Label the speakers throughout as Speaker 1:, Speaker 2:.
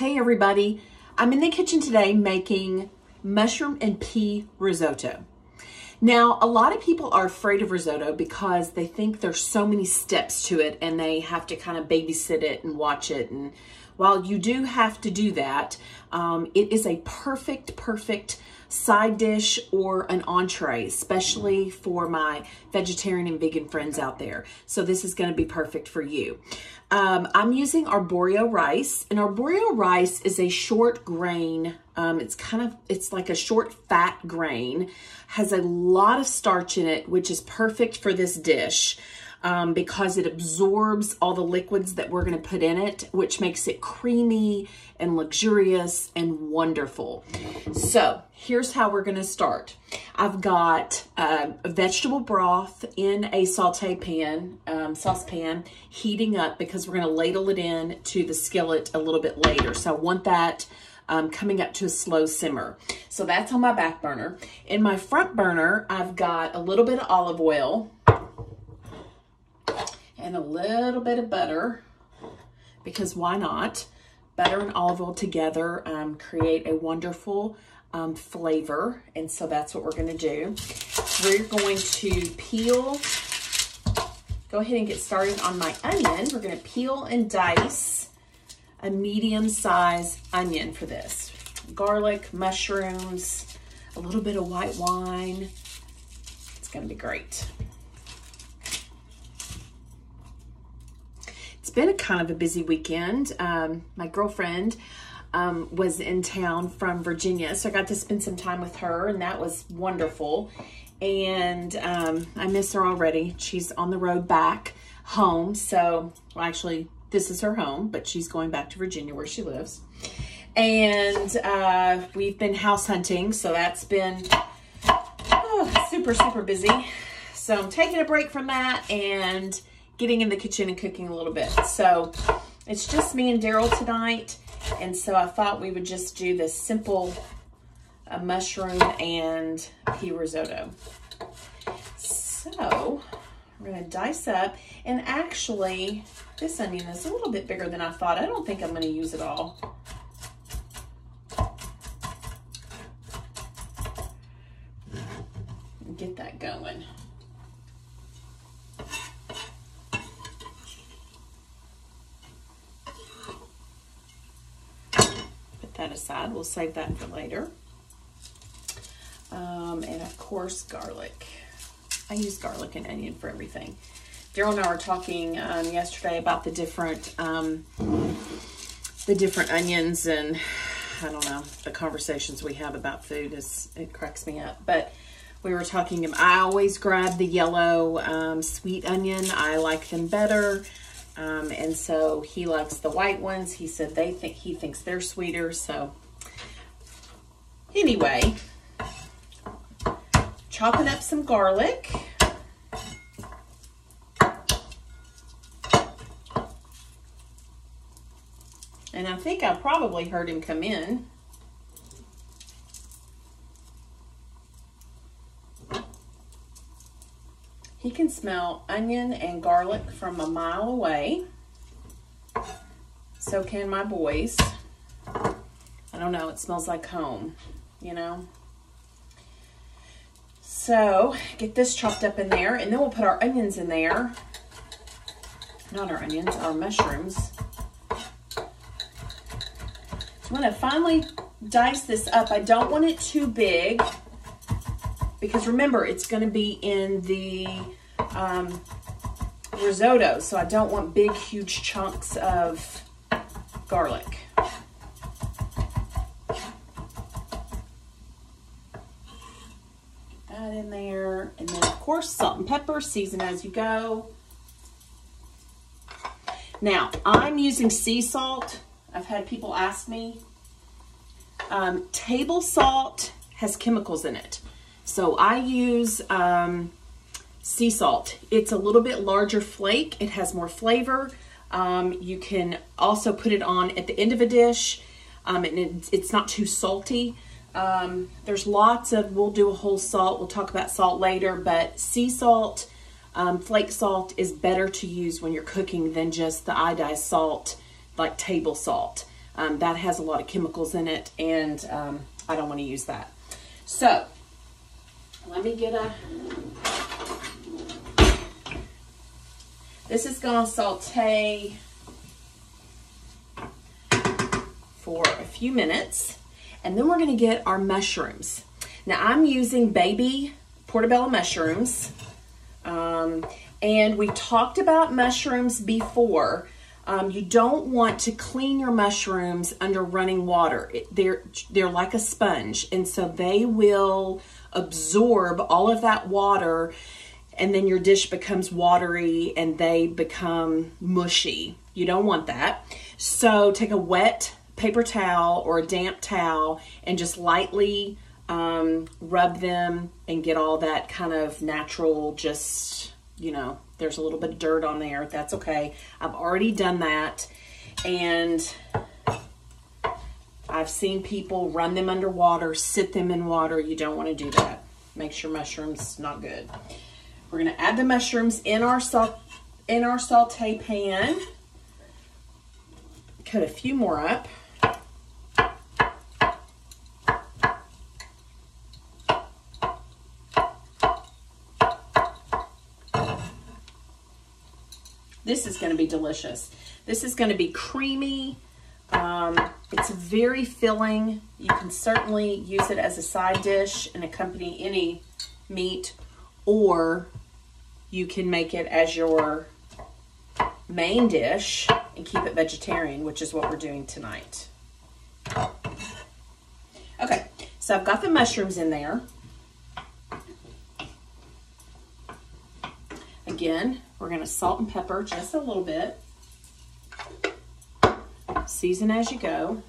Speaker 1: Hey everybody, I'm in the kitchen today making mushroom and pea risotto. Now, a lot of people are afraid of risotto because they think there's so many steps to it and they have to kind of babysit it and watch it. And while you do have to do that, it is a perfect side dish or an entree, especially for my vegetarian and vegan friends out there. So this is going to be perfect for you. I'm using arborio rice, and arborio rice is a short grain. It's like a short fat grain, has a lot of starch in it, which is perfect for this dish because it absorbs all the liquids that we're going to put in it, which makes it creamy and luxurious and wonderful. So here's how we're going to start. I've got a vegetable broth in a sautepan, heating up because we're going to ladle it in to the skillet a little bit later. So I want that coming up to a slow simmer. So that's on my back burner. In my front burner, I've got a little bit of olive oil and a little bit of butter, because why not? Butter and olive oil together create a wonderful flavor, and so that's what we're going to do. We're going to go ahead and get started on my onion. We're going to peel and dice a medium-sized onion for this. Garlic, mushrooms, a little bit of white wine. It's going to be great. It's been a kind of a busy weekend. My girlfriend was in town from Virginia, so I got to spend some time with her, and that was wonderful. And I miss her already. She's on the road back home, so well, actually this is her home, but she's going back to Virginia where she lives. And we've been house hunting, so that's been super busy. So I'm taking a break from that and getting in the kitchen and cooking a little bit. So it's just me and Daryl tonight. And so I thought we would just do this simple mushroom and pea risotto. So we're going to dice up, and actually this onion is a little bit bigger than I thought. I don't think I'm going to use it all. Get that going. Put that aside. We'll save that for later. And of course, garlic. I use garlic and onion for everything. Daryl and I were talking yesterday about the different onions, and I don't know, the conversations we have about food it cracks me up. But we were talking, I always grab the yellow sweet onion. I like them better. And so he likes the white ones. He said he thinks they're sweeter. So anyway, chopping up some garlic. And I think I probably heard him come in. He can smell onion and garlic from a mile away. So can my boys. I don't know, it smells like home, you know. So get this chopped up in there, and then we'll put our onions in there. Not our onions, our mushrooms. I'm going to finally dice this up. I don't want it too big, because remember, it's going to be in the risotto, so I don't want big, huge chunks of garlic. Get that in there, and then of course salt and pepper, season as you go. Now, I'm using sea salt. I've had people ask me. Table salt has chemicals in it. So I use sea salt. It's a little bit larger flake. It has more flavor. You can also put it on at the end of a dish, and it's not too salty. There's lots of, we'll do a whole salt. We'll talk about salt later, but sea salt, flake salt is better to use when you're cooking than just the iodized salt, like table salt. That has a lot of chemicals in it, and I don't want to use that. So let me get this is going to saute for a few minutes, and then we're going to get our mushrooms. Now I'm using baby portobello mushrooms, and we talked about mushrooms before. You don't want to clean your mushrooms under running water. They're like a sponge, and so they will absorb all of that water, and then your dish becomes watery and they become mushy. You don't want that. So take a wet paper towel or a damp towel and just lightly rub them and get all that kind of natural, just, you know, there's a little bit of dirt on there. That's okay. I've already done that, and I've seen people run them under water, sit them in water. You don't want to do that. Makes your mushrooms not good. We're going to add the mushrooms in our saute pan. Cut a few more up. This is going to be delicious. This is going to be creamy. It's very filling. You can certainly use it as a side dish and accompany any meat, or you can make it as your main dish and keep it vegetarian, which is what we're doing tonight. Okay, so I've got the mushrooms in there. Again, we're going to salt and pepper just a little bit. Season as you go.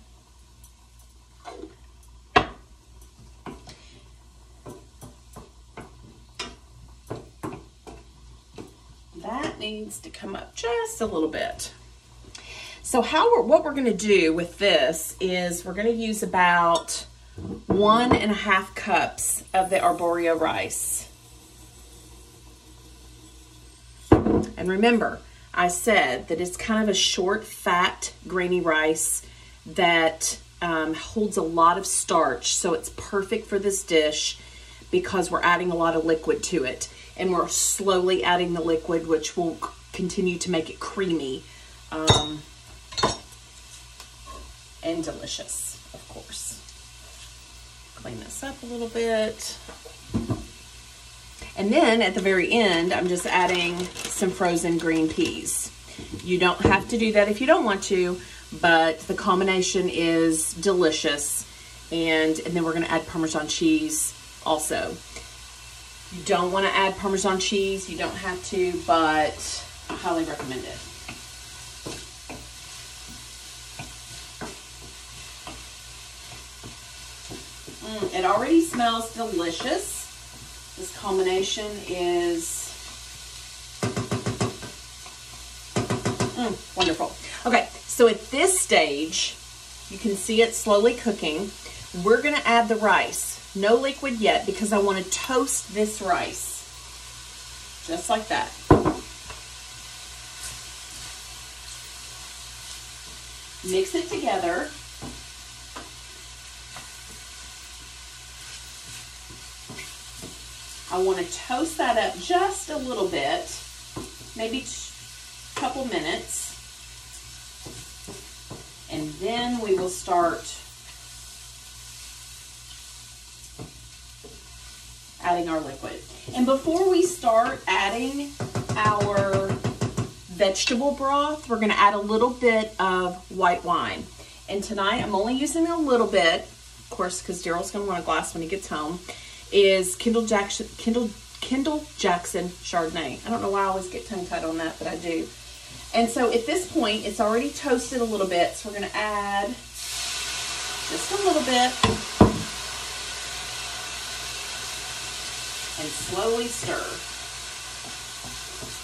Speaker 1: That needs to come up just a little bit. So what we're going to do with this is we're going to use about 1.5 cups of the arborio rice. And remember, I said that it's kind of a short, fat, grainy rice that holds a lot of starch. So it's perfect for this dish because we're adding a lot of liquid to it. And we're slowly adding the liquid, which will continue to make it creamy and delicious, of course. Clean this up a little bit. And then at the very end, I'm just adding some frozen green peas. You don't have to do that if you don't want to, but the combination is delicious. And then we're going to add Parmesan cheese also. You don't want to add Parmesan cheese, you don't have to, but I highly recommend it. It already smells delicious. This combination is wonderful. Okay, so at this stage, you can see it slowly cooking. We're going to add the rice. No liquid yet because I want to toast this rice. Just like that. Mix it together. I want to toast that up just a little bit, maybe a couple minutes, and then we will start adding our liquid. And before we start adding our vegetable broth, we're going to add a little bit of white wine. And tonight I'm only using a little bit, of course, because Daryl's going to want a glass when he gets home, is Kendall Jackson Chardonnay. I don't know why I always get tongue-tied on that, but I do. And so at this point, it's already toasted a little bit, so we're going to add just a little bit and slowly stir.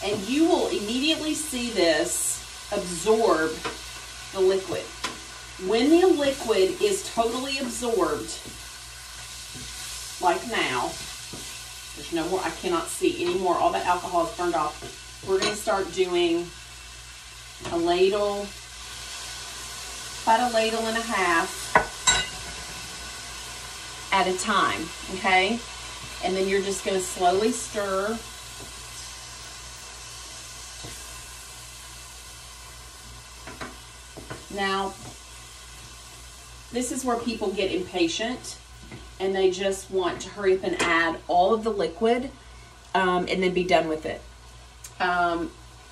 Speaker 1: And you will immediately see this absorb the liquid. When the liquid is totally absorbed, like now, there's no more, I cannot see anymore, all that alcohol is burned off. We're going to start doing a ladle about a ladle and a half at a time, okay? And then you're just going to slowly stir. Now, this is where people get impatient and they just want to hurry up and add all of the liquid and then be done with it.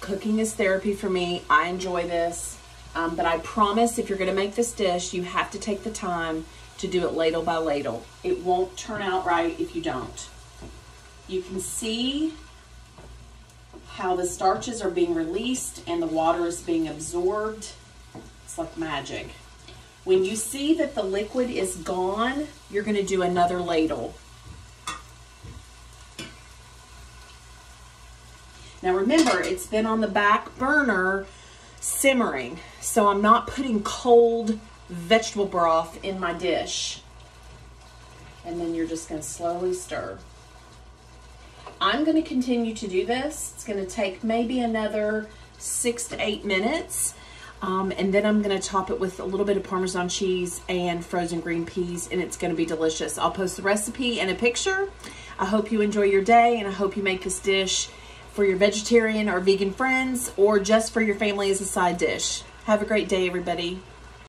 Speaker 1: Cooking is therapy for me. I enjoy this. But I promise if you're going to make this dish, you have to take the time to do it ladle by ladle. It won't turn out right if you don't. You can see how the starches are being released and the water is being absorbed. It's like magic. When you see that the liquid is gone, you're going to do another ladle. Now remember, it's been on the back burner simmering, so I'm not putting cold vegetable broth in my dish. And then you're just going to slowly stir. I'm going to continue to do this. It's going to take maybe another 6 to 8 minutes. And then I'm going to top it with a little bit of Parmesan cheese and frozen green peas, and it's going to be delicious. I'll post the recipe and a picture. I hope you enjoy your day, and I hope you make this dish for your vegetarian or vegan friends, or just for your family as a side dish. Have a great day, everybody.